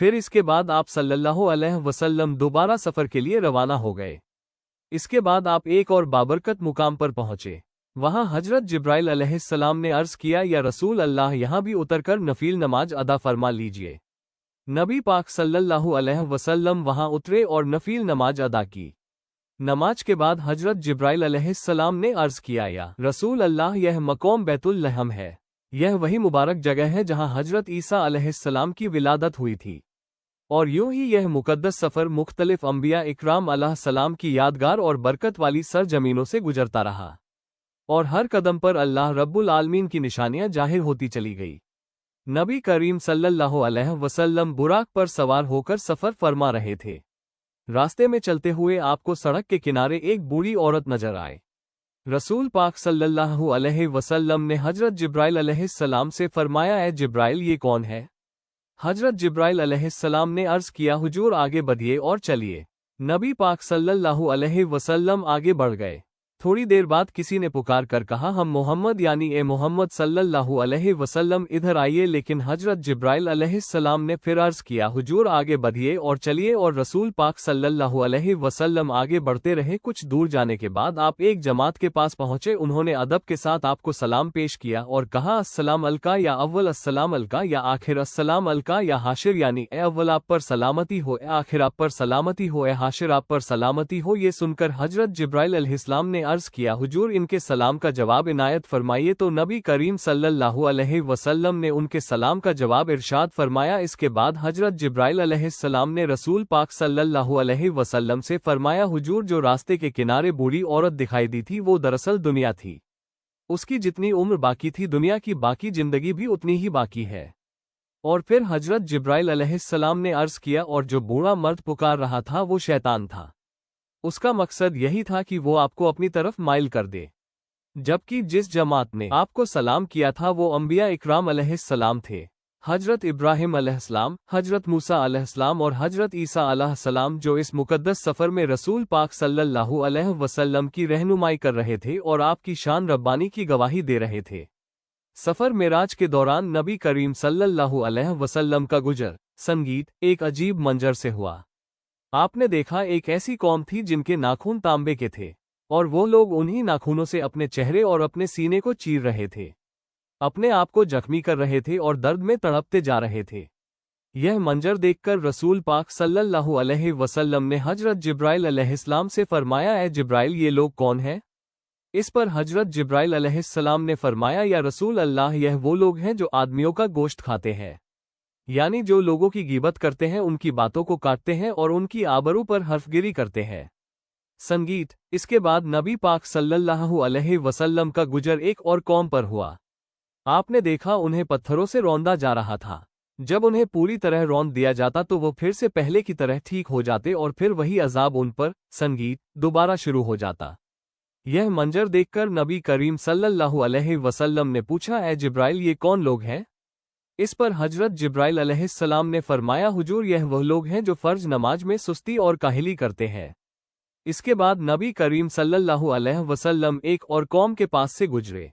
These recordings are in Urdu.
پھر اس کے بعد آپ صلی اللہ علیہ وسلم دوبارہ سفر کے لیے روانہ ہو گئے۔ اس کے بعد آپ ایک اور بابرکت مقام پر پہنچے۔ وہاں حضرت جبرائیل علیہ السلام نے عرض کیا، یا رسول اللہ، یہاں بھی اتر کر نفل نماز ادا فرما لیجئے۔ نبی پاک صلی اللہ علیہ وسلم وہاں اترے اور نفل نماز ادا کی۔ نماز کے بعد حضرت جبرائیل علیہ السلام نے عرض کیا، یا رسول اللہ، یہ مقام بیت اللحم ہے۔ یہ وہی مبارک جگہ ہے جہاں حضرت عیسیٰ علیہ السلام کی ولادت ہوئی تھی، اور یوں ہی یہ مقدس سفر مختلف انبیاء اکرام علیہ السلام کی یادگار اور برکت والی سرزمینوں سے گزرتا رہا، اور ہر قدم پر اللہ رب العالمین کی نشانیاں ظاہر ہوتی چلی گئی۔ نبی کریم صلی اللہ علیہ وسلم براق پر سوار ہو کر سفر فرما رہے تھے۔ راستے میں چلتے ہوئے آپ کو سڑک کے کنارے ایک بوڑھی عورت نظر آئے۔ رسول پاک صلی اللہ علیہ وسلم نے حضرت جبرائیل علیہ السلام سے فرمایا، اے جبرائیل، یہ کون ہے؟ حضرت جبرائیل علیہ السلام نے عرض کیا، حضور آگے بڑھیے اور چلیے۔ نبی پاک صلی اللہ علیہ وسلم آگے بڑھ گئے۔ تھوڑی دیر بعد کسی نے پکار کر کہا، ہم محمد، یعنی اے محمد صلی اللہ علیہ وسلم، ادھر آئیے۔ لیکن حضرت جبرائیل علیہ السلام نے پھر عرض کیا، حضور آگے بڑھیے اور چلیے، اور رسول پاک صلی اللہ علیہ وسلم آگے بڑھتے رہے۔ کچھ دور جانے کے بعد آپ ایک جماعت کے پاس پہنچے۔ انہوں نے ادب کے ساتھ آپ کو سلام پیش کیا اور کہا، السلام علیکم یا اول، السلام علیکم یا آخر، السلام علیکم یا حاشر، یعنی اے اول آپ پر سلامتی ہو، اے آخر آپ پر سلامتی ہو، اے حاشر آپ پر سلامتی ہو۔ یہ سن کر حضرت جبرائیل علیہ السلام نے عرض کیا، حضور ان کے سلام کا جواب عنایت فرمائیے۔ تو نبی کریم صلی اللہ علیہ وسلم نے ان کے سلام کا جواب ارشاد فرمایا۔ اس کے بعد حضرت جبرائیل علیہ السلام نے رسول پاک صلی اللہ علیہ وسلم سے فرمایا، حضور جو راستے کے کنارے بوڑھی عورت دکھائی دی تھی وہ دراصل دنیا تھی۔ اس کی جتنی عمر باقی تھی، دنیا کی باقی زندگی بھی اتنی ہی باقی ہے۔ اور پھر حضرت جبرائیل علیہ السلام نے عرض کیا، اور جو بوڑھا مرد پکار رہا تھا وہ شیطان تھا۔ اس کا مقصد یہی تھا کہ وہ آپ کو اپنی طرف مائل کر دے، جبکہ جس جماعت نے آپ کو سلام کیا تھا وہ انبیاء اکرام علیہ السلام تھے، حضرت ابراہیم علیہ السلام، حضرت موسیٰ علیہ السلام اور حضرت عیسیٰ علیہ السلام، جو اس مقدس سفر میں رسول پاک صلی اللہ علیہ وسلم کی رہنمائی کر رہے تھے اور آپ کی شان ربانی کی گواہی دے رہے تھے۔ سفر معراج کے دوران نبی کریم صلی اللہ علیہ وسلم کا گزر سنگیت ایک عجیب منظر سے ہوا۔ آپ نے دیکھا ایک ایسی قوم تھی جن کے ناخن تانبے کے تھے، اور وہ لوگ انہی ناخنوں سے اپنے چہرے اور اپنے سینے کو چیر رہے تھے، اپنے آپ کو زخمی کر رہے تھے اور درد میں تڑپتے جا رہے تھے۔ یہ منظر دیکھ کر رسول پاک صلی اللہ علیہ وسلم نے حضرت جبرائیل علیہ السلام سے فرمایا، اے جبرائیل، یہ لوگ کون ہیں؟ اس پر حضرت جبرائیل علیہ السلام نے فرمایا، یا رسول اللہ، یہ وہ لوگ ہیں جو آدمیوں کا گوشت کھاتے ہیں، یعنی جو لوگوں کی غیبت کرتے ہیں، ان کی باتوں کو کاٹتے ہیں اور ان کی آبرو پر حرف گیری کرتے ہیں۔ سنگیت۔ اس کے بعد نبی پاک صلی اللہ علیہ وسلم کا گزر ایک اور قوم پر ہوا۔ آپ نے دیکھا انہیں پتھروں سے روندا جا رہا تھا۔ جب انہیں پوری طرح روند دیا جاتا تو وہ پھر سے پہلے کی طرح ٹھیک ہو جاتے اور پھر وہی عذاب ان پر سنگیت دوبارہ شروع ہو جاتا۔ یہ منظر دیکھ کر نبی کریم صلی اللہ علیہ وسلم نے پوچھا، اے جبرائیل، یہ کون لوگ ہیں؟ اس پر حضرت جبرائیل علیہ السلام نے فرمایا، حضور یہ وہ لوگ ہیں جو فرض نماز میں سستی اور کاہلی کرتے ہیں۔ اس کے بعد نبی کریم صلی اللہ علیہ وسلم ایک اور قوم کے پاس سے گزرے۔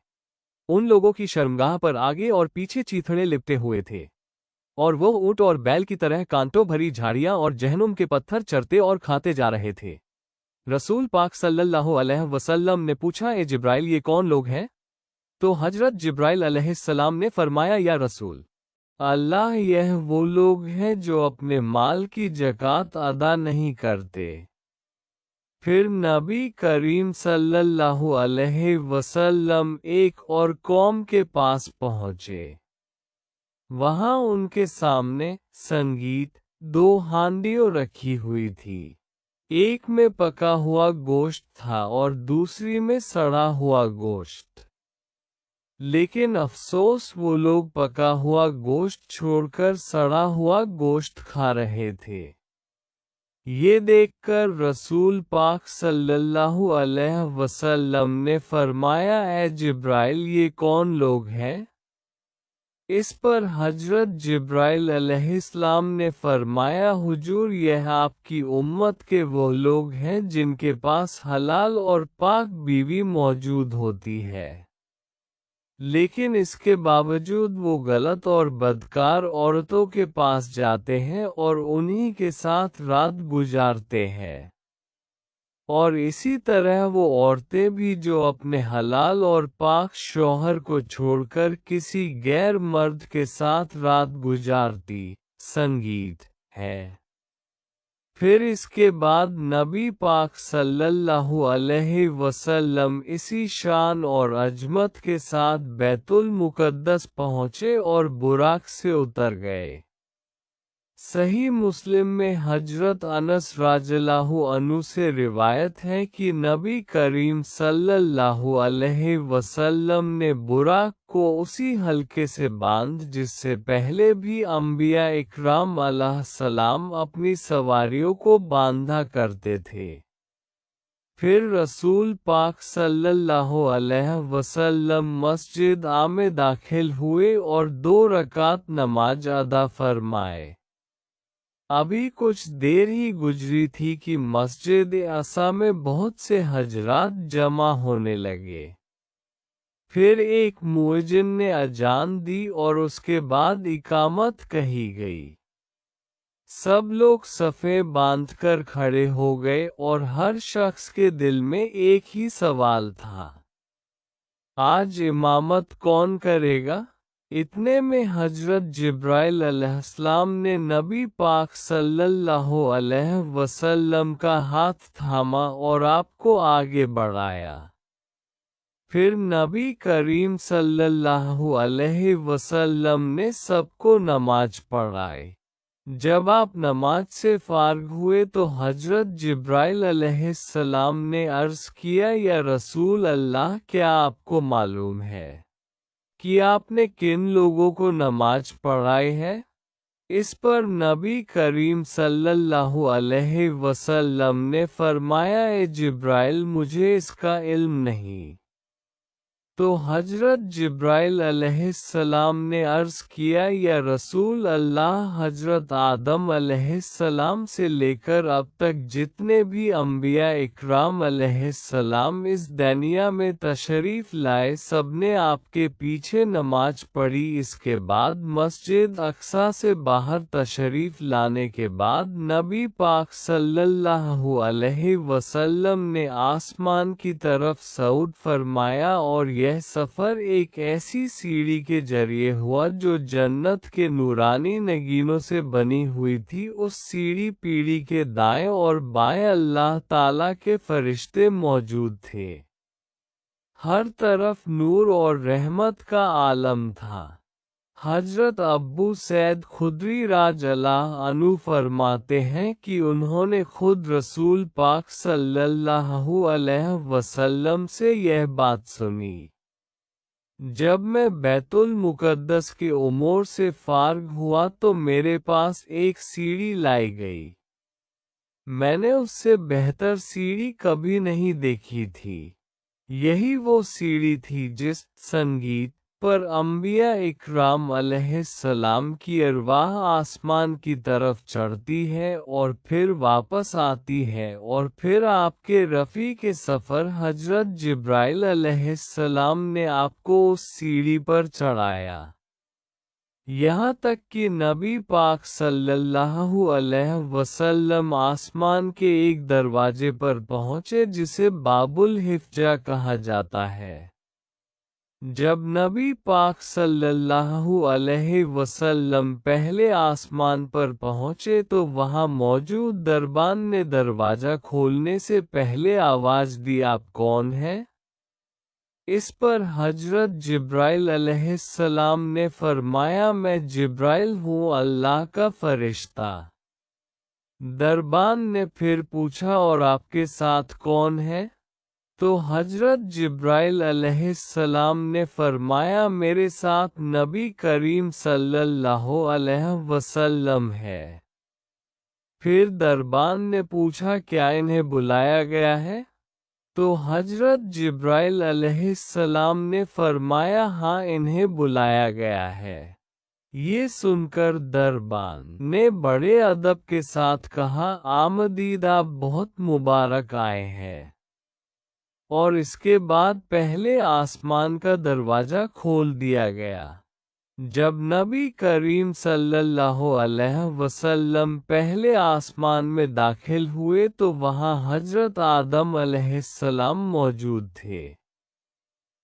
ان لوگوں کی شرمگاہ پر آگے اور پیچھے چیتھڑے لپٹے ہوئے تھے، اور وہ اونٹ اور بیل کی طرح کانٹوں بھری جھاڑیاں اور جہنم کے پتھر چرتے اور کھاتے جا رہے تھے۔ رسول پاک صلی اللہ علیہ وسلم نے پوچھا، اے جبرائیل، یہ کون لوگ ہیں؟ تو حضرت جبرائیل علیہ السلام نے فرمایا، یا رسول اللہ، یہ وہ لوگ ہیں جو اپنے مال کی زکوٰۃ ادا نہیں کرتے۔ پھر نبی کریم صلی اللہ علیہ وسلم ایک اور قوم کے پاس پہنچے۔ وہاں ان کے سامنے سنگیت دو ہانڈیوں رکھی ہوئی تھی، ایک میں پکا ہوا گوشت تھا اور دوسری میں سڑا ہوا گوشت۔ لیکن افسوس، وہ لوگ پکا ہوا گوشت چھوڑ کر سڑا ہوا گوشت کھا رہے تھے۔ یہ دیکھ کر رسول پاک صلی اللہ علیہ وسلم نے فرمایا، اے جبرائیل، یہ کون لوگ ہیں؟ اس پر حضرت جبرائیل علیہ السلام نے فرمایا، حضور، یہ آپ کی امت کے وہ لوگ ہیں جن کے پاس حلال اور پاک بیوی موجود ہوتی ہے، لیکن اس کے باوجود وہ غلط اور بدکار عورتوں کے پاس جاتے ہیں اور انہی کے ساتھ رات گزارتے ہیں۔ اور اسی طرح وہ عورتیں بھی جو اپنے حلال اور پاک شوہر کو چھوڑ کر کسی غیر مرد کے ساتھ رات گزارتی سنگیت ہے۔ پھر اس کے بعد نبی پاک صلی اللہ علیہ وسلم اسی شان اور عظمت کے ساتھ بیت المقدس پہنچے اور براق سے اتر گئے۔ صحیح مسلم میں حضرت انس رضی اللہ عنہ سے روایت ہے کہ نبی کریم صلی اللہ علیہ وسلم نے براق کو اسی حلقے سے باندھ جس سے پہلے بھی انبیاء اکرام علیہ السلام اپنی سواریوں کو باندھا کرتے تھے۔ پھر رسول پاک صلی اللہ علیہ وسلم مسجد میں داخل ہوئے اور 2 رکعت نماز ادا فرمائے۔ ابھی کچھ دیر ہی گزری تھی کہ مسجد اقصی میں بہت سے حضرات جمع ہونے لگے۔ پھر ایک مؤذن نے اذان دی اور اس کے بعد اقامت کہی گئی۔ سب لوگ صفیں باندھ کر کھڑے ہو گئے اور ہر شخص کے دل میں ایک ہی سوال تھا، آج امامت کون کرے گا؟ اتنے میں حضرت جبرائیل علیہ السلام نے نبی پاک صلی اللہ علیہ وسلم کا ہاتھ تھاما اور آپ کو آگے بڑھایا۔ پھر نبی کریم صلی اللہ علیہ وسلم نے سب کو نماز پڑھائی۔ جب آپ نماز سے فارغ ہوئے تو حضرت جبرائیل علیہ السلام نے عرض کیا، یا رسول اللہ، کیا آپ کو معلوم ہے کہ آپ نے کن لوگوں کو نماز پڑھائی ہے؟ اس پر نبی کریم صلی اللہ علیہ وسلم نے فرمایا، اے جبرائیل، مجھے اس کا علم نہیں۔ تو حضرت جبرائیل علیہ السلام نے عرض کیا، یا رسول اللہ، حضرت آدم علیہ السلام سے لے کر اب تک جتنے بھی انبیاء اکرام علیہ السلام اس دنیا میں تشریف لائے سب نے آپ کے پیچھے نماز پڑھی۔ اس کے بعد مسجد اقصی سے باہر تشریف لانے کے بعد نبی پاک صلی اللہ علیہ وسلم نے آسمان کی طرف صعود فرمایا اور یہ سفر ایک ایسی سیڑھی کے ذریعے ہوا جو جنت کے نورانی نگینوں سے بنی ہوئی تھی۔ اس سیڑھی کے دائیں اور بائیں اللہ تعالیٰ کے فرشتے موجود تھے۔ ہر طرف نور اور رحمت کا عالم تھا۔ حضرت ابو سعید خدری رضی اللہ عنہ فرماتے ہیں کہ انہوں نے خود رسول پاک صلی اللہ علیہ وسلم سے یہ بات سنی۔ جب میں بیت المقدس کے امور سے فارغ ہوا تو میرے پاس ایک سیڑھی لائی گئی۔ میں نے اس سے بہتر سیڑھی کبھی نہیں دیکھی تھی۔ یہی وہ سیڑھی تھی جس سنگیت پر انبیاء اکرام علیہ السلام کی ارواح آسمان کی طرف چڑھتی ہے اور پھر واپس آتی ہے، اور پھر آپ کے رفیع کے سفر حضرت جبرائیل علیہ السلام نے آپ کو اس سیڑھی پر چڑھایا، یہاں تک کہ نبی پاک صلی اللہ علیہ وسلم آسمان کے ایک دروازے پر پہنچے جسے باب الحفجہ کہا جاتا ہے۔ جب نبی پاک صلی اللہ علیہ وسلم پہلے آسمان پر پہنچے تو وہاں موجود دربان نے دروازہ کھولنے سے پہلے آواز دی، آپ کون ہیں؟ اس پر حضرت جبرائیل علیہ السلام نے فرمایا، میں جبرائیل ہوں، اللہ کا فرشتہ۔ دربان نے پھر پوچھا، اور آپ کے ساتھ کون ہے؟ تو حضرت جبرائیل علیہ السلام نے فرمایا، میرے ساتھ نبی کریم صلی اللہ علیہ وسلم ہے۔ پھر دربان نے پوچھا، کیا انہیں بلایا گیا ہے؟ تو حضرت جبرائیل علیہ السلام نے فرمایا، ہاں، انہیں بلایا گیا ہے۔ یہ سن کر دربان نے بڑے ادب کے ساتھ کہا، آمدید، آپ بہت مبارک آئے ہیں۔ اور اس کے بعد پہلے آسمان کا دروازہ کھول دیا گیا۔ جب نبی کریم صلی اللہ علیہ وسلم پہلے آسمان میں داخل ہوئے تو وہاں حضرت آدم علیہ السلام موجود تھے۔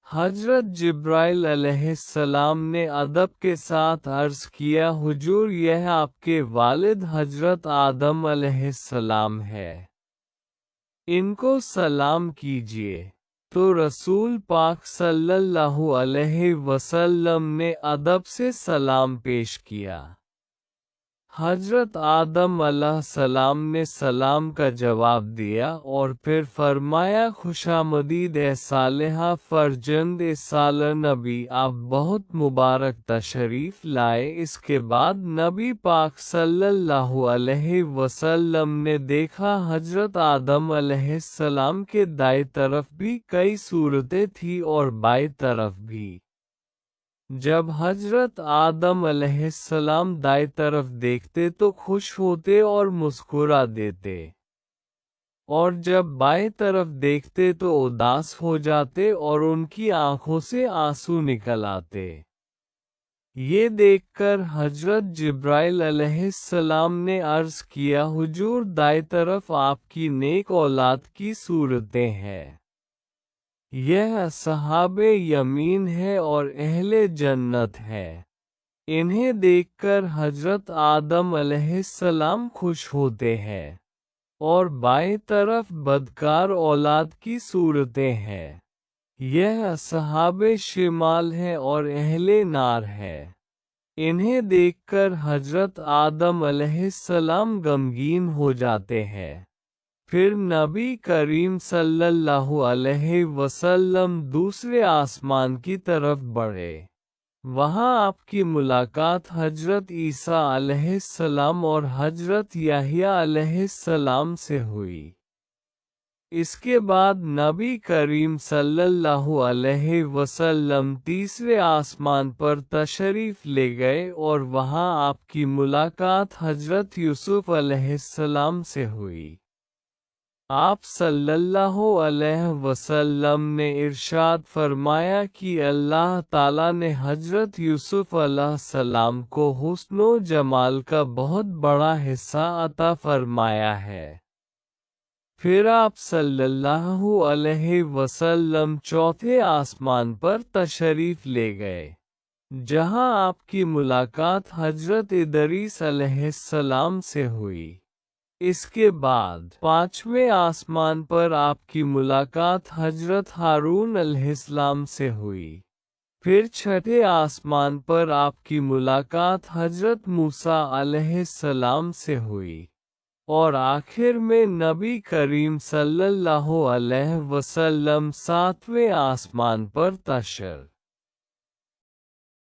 حضرت جبرائیل علیہ السلام نے ادب کے ساتھ عرض کیا، حضور یہ آپ کے والد حضرت آدم علیہ السلام ہے، ان کو سلام کیجیے۔ تو رسول پاک صلی اللہ علیہ وسلم نے ادب سے سلام پیش کیا۔ حضرت آدم علیہ السلام نے سلام کا جواب دیا اور پھر فرمایا، خوشامدید اے صالحہ فرزند صالح نبی، آپ بہت مبارک تشریف لائے۔ اس کے بعد نبی پاک صلی اللہ علیہ وسلم نے دیکھا حضرت آدم علیہ السلام کے دائیں طرف بھی کئی صورتیں تھیں اور بائیں طرف بھی۔ جب حضرت آدم علیہ السلام دائیں طرف دیکھتے تو خوش ہوتے اور مسکرا دیتے، اور جب بائیں طرف دیکھتے تو اداس ہو جاتے اور ان کی آنکھوں سے آنسو نکل آتے۔ یہ دیکھ کر حضرت جبرائیل علیہ السلام نے عرض کیا، حضور دائیں طرف آپ کی نیک اولاد کی صورتیں ہیں، یہ اصحاب یمین ہے اور اہل جنت ہے۔ انہیں دیکھ کر حضرت آدم علیہ السلام خوش ہوتے ہیں، اور بائیں طرف بدکار اولاد کی صورتیں ہیں، یہ اصحاب شمال ہیں اور اہل نار ہے۔ انہیں دیکھ کر حضرت آدم علیہ السلام غمگین ہو جاتے ہیں۔ پھر نبی کریم صلی اللہ علیہ وسلم دوسرے آسمان کی طرف بڑھے۔ وہاں آپ کی ملاقات حضرت عیسیٰ علیہ السلام اور حضرت یحییٰ علیہ السلام سے ہوئی۔ اس کے بعد نبی کریم صلی اللہ علیہ وسلم تیسرے آسمان پر تشریف لے گئے اور وہاں آپ کی ملاقات حضرت یوسف علیہ السلام سے ہوئی۔ آپ صلی اللہ علیہ وسلم نے ارشاد فرمایا کہ اللہ تعالیٰ نے حضرت یوسف علیہ السلام کو حسن و جمال کا بہت بڑا حصہ عطا فرمایا ہے۔ پھر آپ صلی اللہ علیہ وسلم چوتھے آسمان پر تشریف لے گئے، جہاں آپ کی ملاقات حضرت ادریس علیہ السلام سے ہوئی۔ اس کے بعد پانچویں آسمان پر آپ کی ملاقات حضرت ہارون علیہ السلام سے ہوئی۔ پھر چھٹے آسمان پر آپ کی ملاقات حضرت موسیٰ علیہ السلام سے ہوئی، اور آخر میں نبی کریم صلی اللہ علیہ وسلم ساتویں آسمان پر تشریف